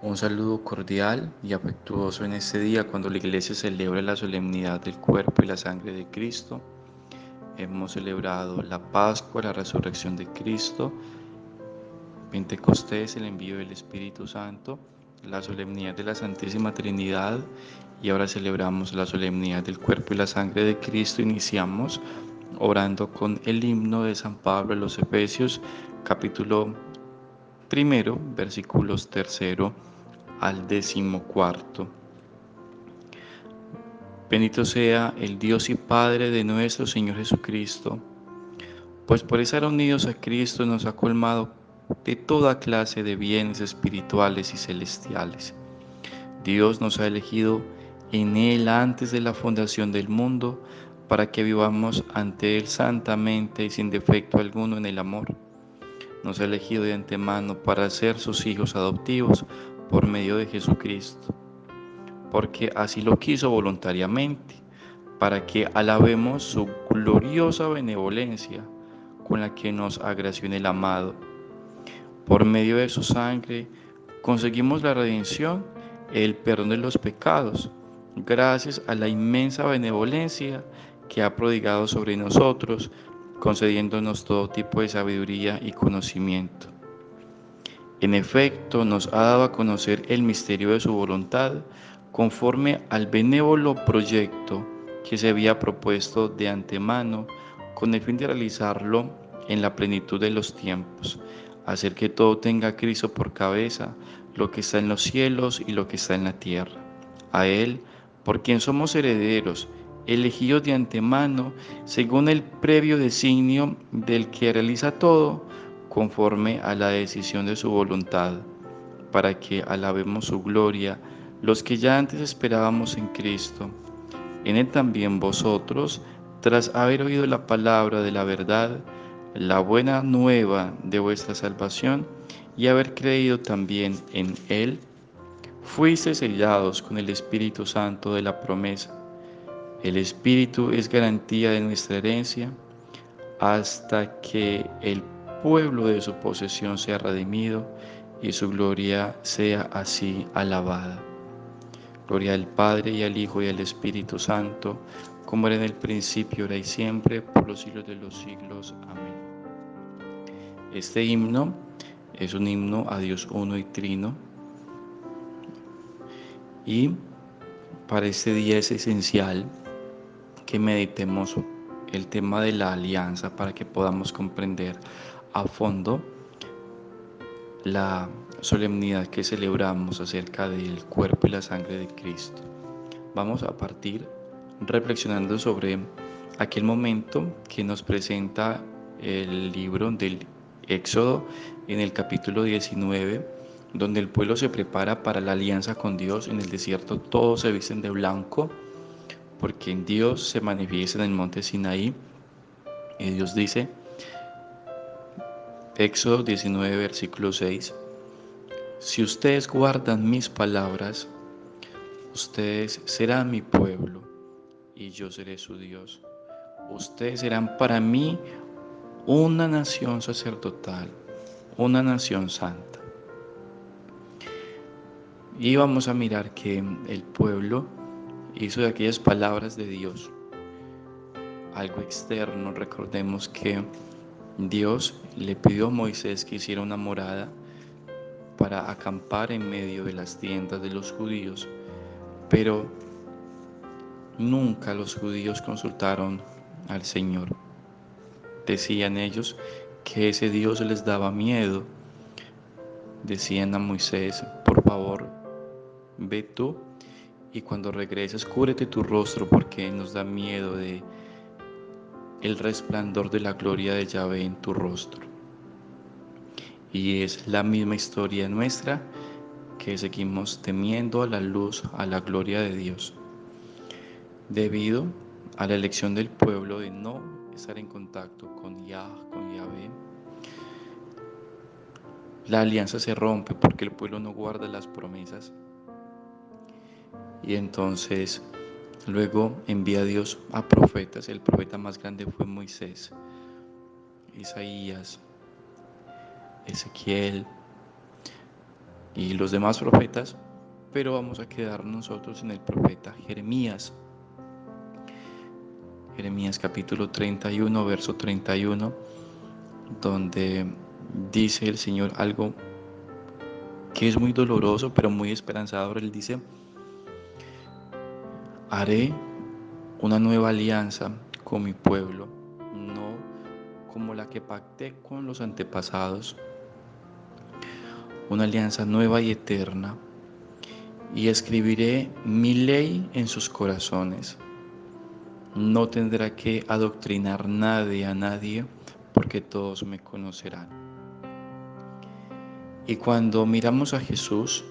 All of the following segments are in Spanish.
Un saludo cordial y afectuoso en este día cuando la Iglesia celebra la solemnidad del cuerpo y la sangre de Cristo. Hemos celebrado la Pascua, la resurrección de Cristo, Pentecostés, el envío del Espíritu Santo, la solemnidad de la Santísima Trinidad y ahora celebramos la solemnidad del cuerpo y la sangre de Cristo. Iniciamos orando con el himno de San Pablo a los Efesios, capítulo primero, versículos tercero al 14. Bendito sea el Dios y Padre de nuestro Señor Jesucristo, pues por estar unidos a Cristo nos ha colmado de toda clase de bienes espirituales y celestiales. Dios nos ha elegido en Él antes de la fundación del mundo para que vivamos ante Él santamente y sin defecto alguno en el amor. Nos ha elegido de antemano para ser sus hijos adoptivos por medio de Jesucristo, porque así lo quiso voluntariamente, para que alabemos su gloriosa benevolencia con la que nos agració en el amado. Por medio de su sangre conseguimos la redención, el perdón de los pecados, gracias a la inmensa benevolencia que ha prodigado sobre nosotros, concediéndonos todo tipo de sabiduría y conocimiento. En efecto, nos ha dado a conocer el misterio de su voluntad, conforme al benévolo proyecto que se había propuesto de antemano, con el fin de realizarlo en la plenitud de los tiempos, hacer que todo tenga a Cristo por cabeza, lo que está en los cielos y lo que está en la tierra. A Él, por quien somos herederos, elegidos de antemano, según el previo designio del que realiza todo, conforme a la decisión de su voluntad, para que alabemos su gloria, los que ya antes esperábamos en Cristo. En Él también vosotros, tras haber oído la palabra de la verdad, la buena nueva de vuestra salvación, y haber creído también en Él, fuisteis sellados con el Espíritu Santo de la promesa. El Espíritu es garantía de nuestra herencia hasta que el pueblo de su posesión sea redimido y su gloria sea así alabada. Gloria al Padre y al Hijo y al Espíritu Santo, como era en el principio, ahora y siempre, por los siglos de los siglos. Amén. Este himno es un himno a Dios uno y trino, y para este día es esencial que meditemos el tema de la alianza para que podamos comprender a fondo la solemnidad que celebramos acerca del cuerpo y la sangre de Cristo. Vamos a partir reflexionando sobre aquel momento que nos presenta el libro del Éxodo en el capítulo 19, donde el pueblo se prepara para la alianza con Dios. En el desierto todos se visten de blanco porque en Dios se manifiesta en el monte Sinaí, y Dios dice, Éxodo 19, versículo 6, si ustedes guardan mis palabras, ustedes serán mi pueblo y yo seré su Dios. Ustedes serán para mí una nación sacerdotal, una nación santa. Y vamos a mirar que el pueblo hizo de aquellas palabras de Dios algo externo. Recordemos que Dios le pidió a Moisés que hiciera una morada para acampar en medio de las tiendas de los judíos, pero nunca los judíos consultaron al Señor. Decían ellos que ese Dios les daba miedo. Decían a Moisés, por favor, ve tú y cuando regreses cúbrete tu rostro porque nos da miedo de el resplandor de la gloria de Yahvé en tu rostro. Y es la misma historia nuestra, que seguimos temiendo a la luz, a la gloria de Dios, debido a la elección del pueblo de no estar en contacto con Yahvé. La alianza se rompe porque el pueblo no guarda las promesas, y entonces luego envía a Dios a profetas. El profeta más grande fue Moisés, Isaías, Ezequiel, y los demás profetas, pero vamos a quedar nosotros en el profeta Jeremías. Jeremías capítulo 31, verso 31, donde dice el Señor algo que es muy doloroso, pero muy esperanzador. Él dice: haré una nueva alianza con mi pueblo, no como la que pacté con los antepasados, una alianza nueva y eterna, y escribiré mi ley en sus corazones. No tendrá que adoctrinar nadie a nadie, porque todos me conocerán. Y cuando miramos a Jesús,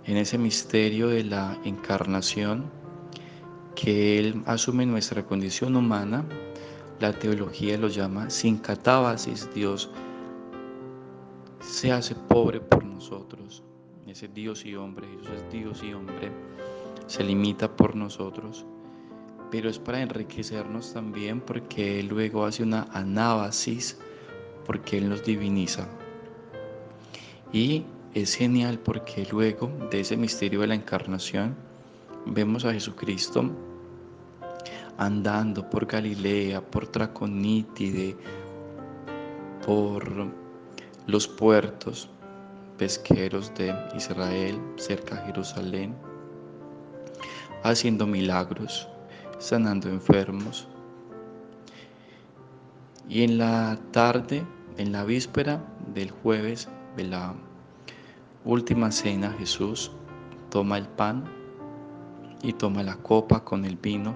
en ese misterio de la encarnación, que Él asume nuestra condición humana, la teología lo llama sin catábasis. Dios se hace pobre por nosotros. Ese Dios y hombre, Jesús es Dios y hombre, se limita por nosotros, pero es para enriquecernos también, porque Él luego hace una anábasis, porque Él nos diviniza. Y es genial porque luego de ese misterio de la encarnación vemos a Jesucristo andando por Galilea, por Traconítide, por los puertos pesqueros de Israel, cerca de Jerusalén, haciendo milagros, sanando enfermos. Y en la tarde, en la víspera del jueves de la última cena, Jesús toma el pan y toma la copa con el vino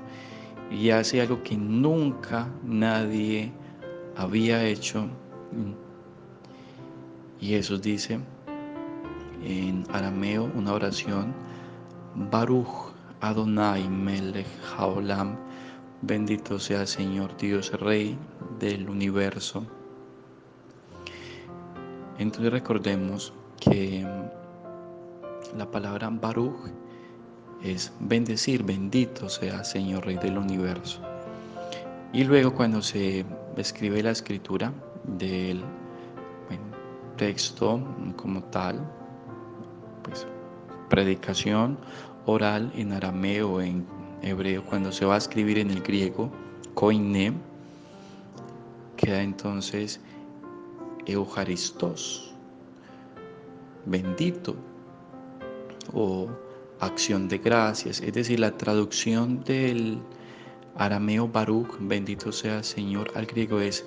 y hace algo que nunca nadie había hecho. Y Jesús dice en arameo una oración: Baruch Adonai Melech Haolam, bendito sea Señor Dios Rey del universo. Entonces recordemos que la palabra Baruch es bendecir, bendito sea Señor Rey del universo. Y luego cuando se escribe la escritura del texto como tal, pues predicación oral en arameo o en hebreo, cuando se va a escribir en el griego, koiné, queda entonces Eucharistos, bendito, o acción de gracias. Es decir, la traducción del arameo Baruch, bendito sea Señor, al griego es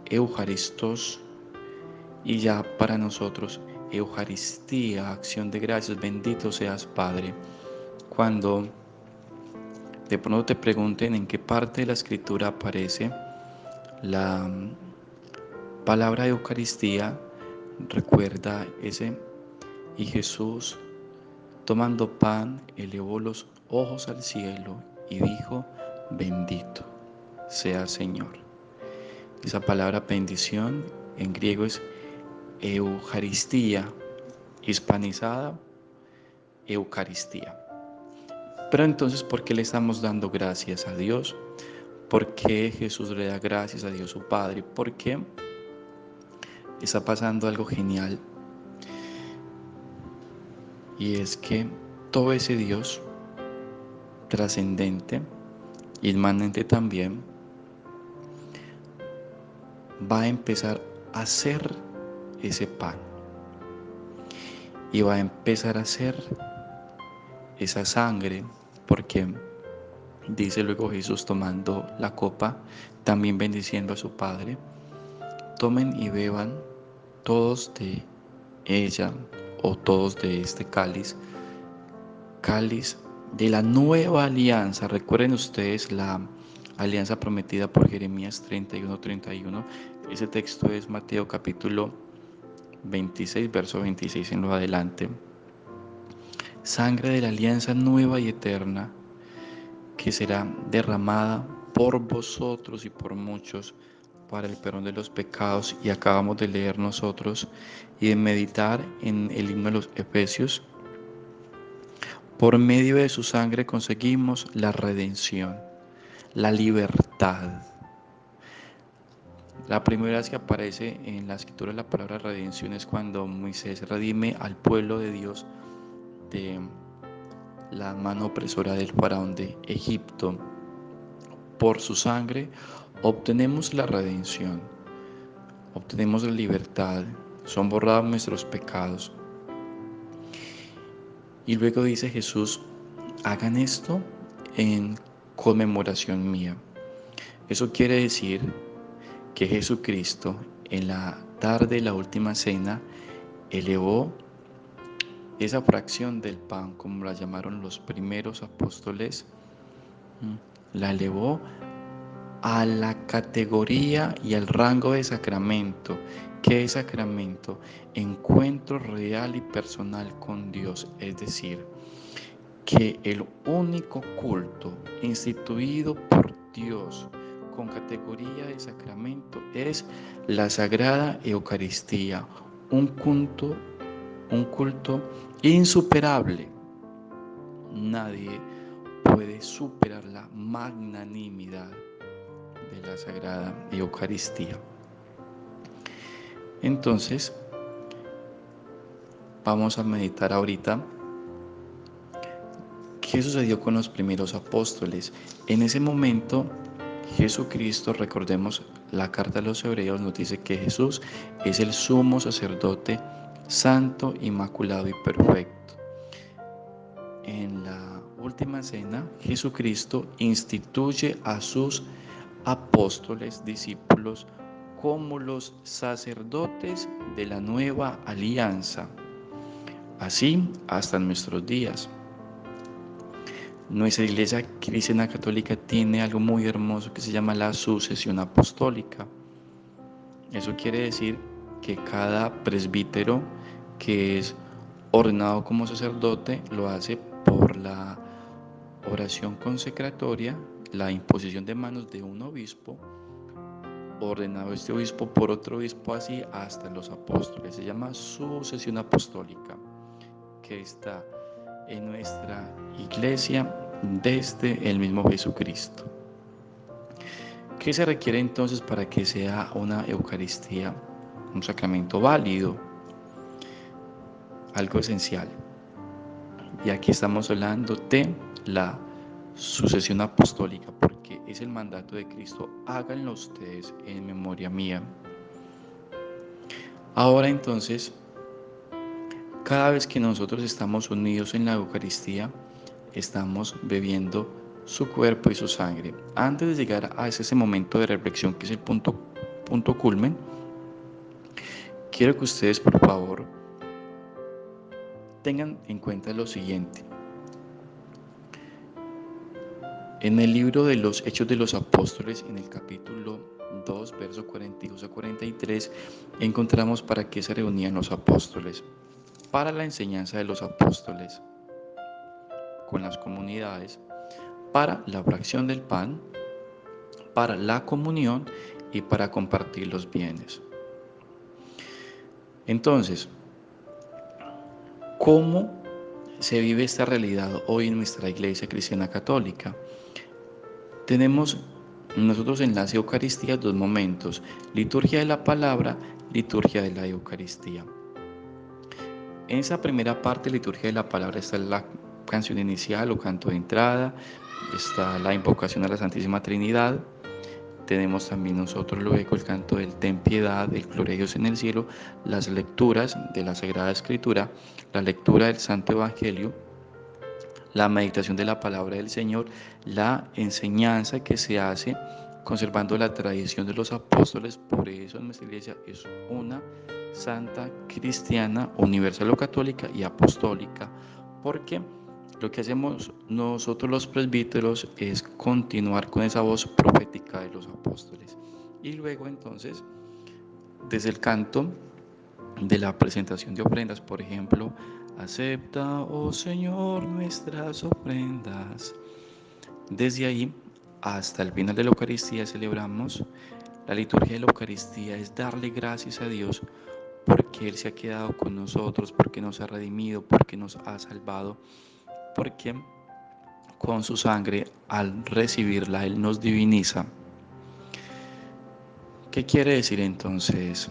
Eucharistos, y ya para nosotros Eucaristía, acción de gracias, bendito seas Padre. Cuando de pronto te pregunten en qué parte de la escritura aparece la palabra Eucaristía, recuerda ese: y Jesús, tomando pan, elevó los ojos al cielo y dijo: bendito sea Señor. Esa palabra bendición en griego es Eucaristía, hispanizada Eucaristía. Pero entonces, ¿por qué le estamos dando gracias a Dios? ¿Por qué Jesús le da gracias a Dios su Padre? ¿Por qué está pasando algo genial? Y es que todo ese Dios trascendente, inmanente también, va a empezar a hacer ese pan. Y va a empezar a hacer esa sangre, porque dice luego Jesús, tomando la copa, también bendiciendo a su Padre: tomen y beban todos de ella, o todos de este cáliz, cáliz de la nueva alianza. Recuerden ustedes la alianza prometida por Jeremías 31:31. Ese texto es Mateo capítulo 26, verso 26 en lo adelante. Sangre de la alianza nueva y eterna, que será derramada por vosotros y por muchos para el perdón de los pecados. Y acabamos de leer nosotros y de meditar en el himno de los Efesios: por medio de su sangre conseguimos la redención, la libertad. La primera vez que aparece en la escritura la palabra redención es cuando Moisés redime al pueblo de Dios de la mano opresora del faraón de Egipto. Por su sangre obtenemos la redención, obtenemos la libertad, son borrados nuestros pecados. Y luego dice Jesús, hagan esto en conmemoración mía. Eso quiere decir que Jesucristo en la tarde de la última cena elevó esa fracción del pan, como la llamaron los primeros apóstoles, la elevó a la categoría y al rango de sacramento. ¿Qué es sacramento? Encuentro real y personal con Dios, es decir, que el único culto instituido por Dios con categoría de sacramento es la Sagrada Eucaristía, un culto insuperable. Nadie puede superar la magnanimidad de la Sagrada Eucaristía. Entonces, vamos a meditar ahorita qué sucedió con los primeros apóstoles. En ese momento, Jesucristo, recordemos, la carta a los Hebreos nos dice que Jesús es el sumo sacerdote santo, inmaculado y perfecto. En la última cena, Jesucristo instituye a sus apóstoles, discípulos, como los sacerdotes de la nueva alianza, así hasta nuestros días. Nuestra iglesia cristiana católica tiene algo muy hermoso que se llama la sucesión apostólica. Eso quiere decir que cada presbítero que es ordenado como sacerdote lo hace por la oración consecratoria, la imposición de manos de un obispo, ordenado este obispo por otro obispo, así hasta los apóstoles. Se llama sucesión apostólica, que está en nuestra iglesia desde el mismo Jesucristo. ¿Qué se requiere entonces para que sea una Eucaristía un sacramento válido? Algo esencial. Y aquí estamos hablando de la sucesión apostólica, porque es el mandato de Cristo, háganlo ustedes en memoria mía. Ahora entonces, cada vez que nosotros estamos unidos en la Eucaristía, estamos bebiendo su cuerpo y su sangre. Antes de llegar a ese momento de reflexión, que es el punto culmen, quiero que ustedes, por favor, tengan en cuenta lo siguiente. En el libro de los Hechos de los Apóstoles, en el capítulo 2, versos 42 a 43, encontramos para qué se reunían los apóstoles. Para la enseñanza de los apóstoles con las comunidades, para la fracción del pan, para la comunión y para compartir los bienes. Entonces, ¿cómo se vive esta realidad hoy en nuestra iglesia cristiana católica? Tenemos nosotros en las Eucaristías dos momentos: liturgia de la palabra, liturgia de la Eucaristía. En esa primera parte, liturgia de la palabra, está la canción inicial o canto de entrada, está la invocación a la Santísima Trinidad. Tenemos también nosotros luego el canto del Ten piedad, el Gloria a Dios en el cielo, las lecturas de la Sagrada Escritura, la lectura del Santo Evangelio, la meditación de la palabra del Señor, la enseñanza que se hace conservando la tradición de los apóstoles. Por eso nuestra iglesia es una santa, cristiana, universal o católica y apostólica, porque lo que hacemos nosotros los presbíteros es continuar con esa voz profética de los apóstoles. Y luego entonces, desde el canto de la presentación de ofrendas, por ejemplo, acepta, oh Señor, nuestras ofrendas. Desde ahí hasta el final de la Eucaristía celebramos. La liturgia de la Eucaristía es darle gracias a Dios porque Él se ha quedado con nosotros, porque nos ha redimido, porque nos ha salvado, porque con su sangre, al recibirla, Él nos diviniza. ¿Qué quiere decir entonces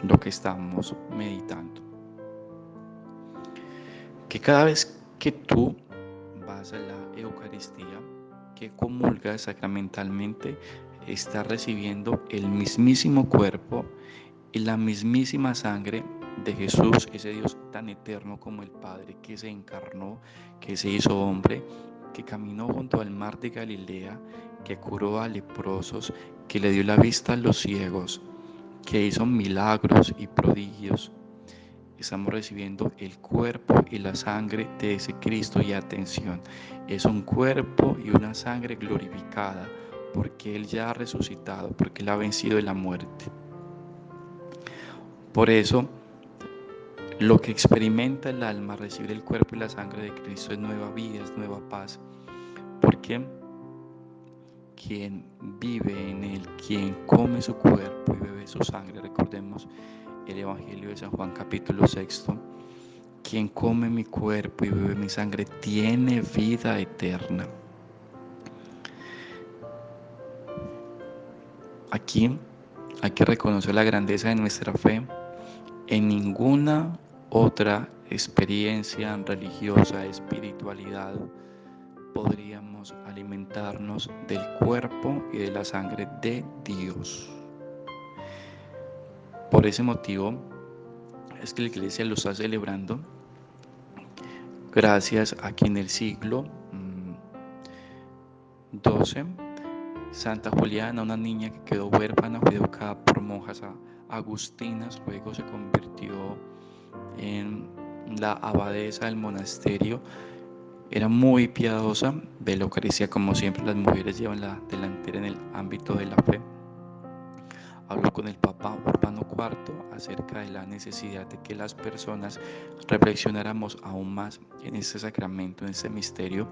lo que estamos meditando? Que cada vez que tú vas a la Eucaristía, que comulgas sacramentalmente, estás recibiendo el mismísimo cuerpo y la mismísima sangre de Jesús, ese Dios tan eterno como el Padre, que se encarnó, que se hizo hombre, que caminó junto al mar de Galilea, que curó a leprosos, que le dio la vista a los ciegos, que hizo milagros y prodigios. Estamos recibiendo el cuerpo y la sangre de ese Cristo, y atención, es un cuerpo y una sangre glorificada, porque Él ya ha resucitado, porque Él ha vencido la muerte. Por eso, lo que experimenta el alma al recibir el cuerpo y la sangre de Cristo es nueva vida, es nueva paz, porque quien vive en Él, quien come su cuerpo y bebe su sangre, recordemos el Evangelio de San Juan capítulo 6, quien come mi cuerpo y bebe mi sangre tiene vida eterna. Aquí hay que reconocer la grandeza de nuestra fe. En ninguna otra experiencia religiosa, espiritualidad, podríamos alimentarnos del cuerpo y de la sangre de Dios. Por ese motivo es que la Iglesia lo está celebrando gracias a que en el siglo XII Santa Juliana, una niña que quedó huérfana, fue educada por monjas agustinas, luego se convirtió en la abadesa del monasterio. Era muy piadosa, de la Eucaristía, como siempre las mujeres llevan la delantera en el ámbito de la fe. Habló con el Papa Urbano IV acerca de la necesidad de que las personas reflexionáramos aún más en este sacramento, en este misterio,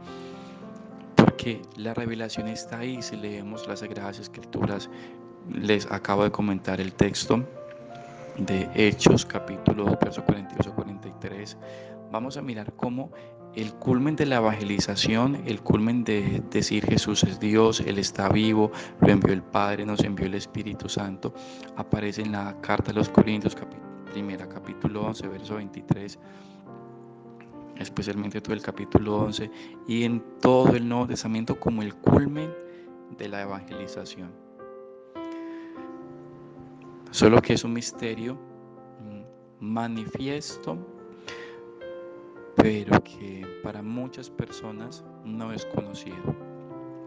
porque la revelación está ahí. Si leemos las Sagradas Escrituras, les acabo de comentar el texto de Hechos, capítulo 2, verso 42 a 43, vamos a mirar cómo el culmen de la evangelización, el culmen de decir Jesús es Dios, Él está vivo, lo envió el Padre, nos envió el Espíritu Santo, aparece en la carta a los Corintios, capítulo 11, verso 23, especialmente todo el capítulo 11, y en todo el Nuevo Testamento como el culmen de la evangelización. Solo que es un misterio manifiesto, pero que para muchas personas no es conocido,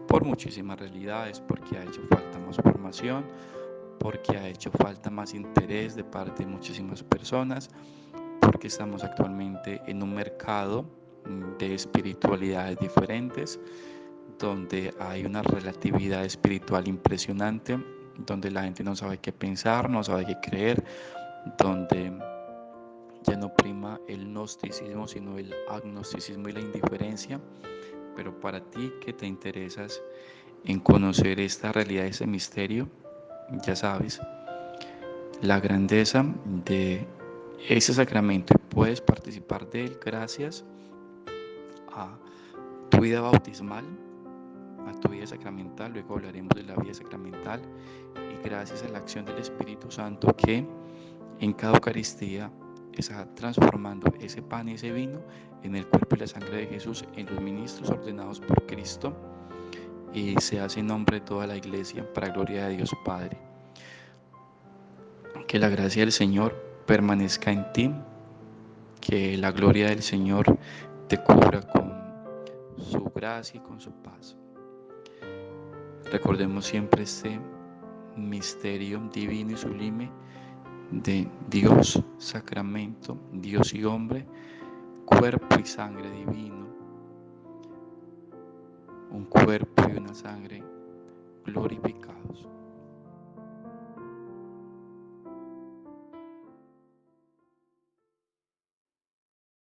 por muchísimas realidades, porque ha hecho falta más formación, porque ha hecho falta más interés de parte de muchísimas personas, porque estamos actualmente en un mercado de espiritualidades diferentes, donde hay una relatividad espiritual impresionante, donde la gente no sabe qué pensar, no sabe qué creer, donde ya no prima el gnosticismo, sino el agnosticismo y la indiferencia. Pero para ti que te interesas en conocer esta realidad, ese misterio, ya sabes la grandeza de ese sacramento, y puedes participar de él gracias a tu vida bautismal, a tu vida sacramental. Luego hablaremos de la vida sacramental, y gracias a la acción del Espíritu Santo, que en cada Eucaristía está transformando ese pan y ese vino en el cuerpo y la sangre de Jesús, en los ministros ordenados por Cristo, y se hace en nombre de toda la Iglesia, para gloria de Dios Padre. Que la gracia del Señor permanezca en ti, que la gloria del Señor te cubra con su gracia y con su paz. Recordemos siempre este misterio divino y sublime de Dios sacramento, Dios y hombre, cuerpo y sangre divino, un cuerpo y una sangre glorificados.